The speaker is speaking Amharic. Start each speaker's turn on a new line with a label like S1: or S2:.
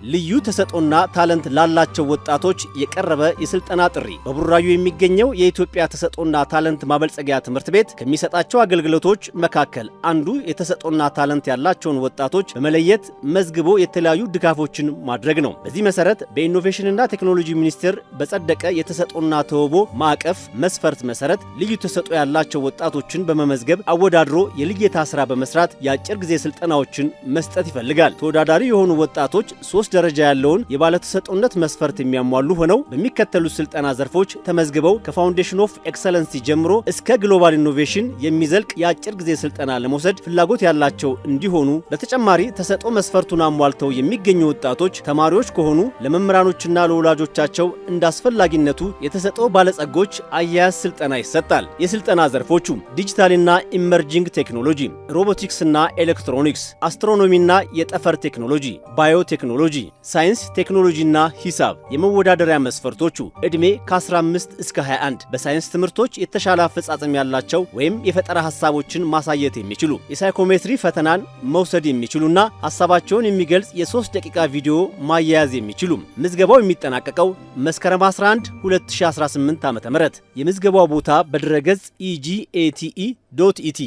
S1: ልዩ ተሰጥኦና ታለንት ላላቸው ወጣቶች የቀረበ የስልጠና ጥሪ። በቡራዩ የሚገኘው የኢትዮጵያ ተሰጥኦና ታለንት ማበልጸጊያ ትምህርት ቤት ከሚሰጣቸው አገልግሎቶች መካከል አንዱ የተሰጥኦና ታለንት ያላቸውን ወጣቶች በመለየት መዝግቦ የተለያዩ ድጋፎችን ማድረግ ነው። በዚህ መሰረት በኢኖቬሽንና ቴክኖሎጂ ሚኒስቴር በጸደቀ የተሰጥኦና ተውቦ ማዕቀፍ መስፈርት መሰረት ልዩ ተሰጥኦ ያላቸው ወጣቶችን በመመዝገብ አወዳድሮ የልየታ ስራ በመስራት የአጭር ጊዜ ስልጠናዎችን መስጠት ይፈልጋል። ተወዳዳሪ የሆኑ ወጣቶች 3 ደረጃ ያለውን የባለተሰጥኦነት መስፈርት የሚያሟሉ ሆነው በሚከተሉት ስልጠና ዘርፎች ተመዝግበው ከፋውንዴሽን ኦፍ ኤክሰለንሲ ጀምሮ እስከ ግሎባል ኢኖቬሽን የሚዘልቅ የአጭር ጊዜ ስልጠና ለመውሰድ ፍላጎት ያላቸው እንዲሆኑ፣ በተጨማሪ ተሰጥኦ መስፈርቱን አሟልተው የሚገኙ ወጣቶች ተማሪዎች ከሆኑ ለመምህራኖችና ለወላጆቻቸው እንዳስፈላጊነቱ የተሰጥኦ ባለጸጎች አያያዝ ስልጠና ይሰጣል። የስልጠና ዘርፎቹ ዲጂታልና ኢመርጂንግ ቴክኖሎጂ፣ ሮቦቲክስና ኤሌክትሮኒክስ፣ አስትሮኖሚና የጠፈር ቴክኖሎጂ፣ ባዮቴክኖሎጂ፣ ሳይንስ ቴክኖሎጂና ሂሳብ። የመወዳደሪያ መስፈርቶቹ ዕድሜ ከ15 እስከ 21፣ በሳይንስ ትምህርቶች የተሻለ አፈጻጸም ያላቸው ወይም የፈጠራ ሐሳቦችን ማሳየት የሚችሉ፣ የሳይኮሜትሪ ፈተናን መውሰድ የሚችሉና ሐሳባቸውን የሚገልጽ የ3 ደቂቃ ቪዲዮ ማያያዝ የሚችሉ። ምዝገባው የሚጠናቀቀው መስከረም 11 2018 ዓ.ም። የምዝገባው ቦታ በድረገጽ egate.et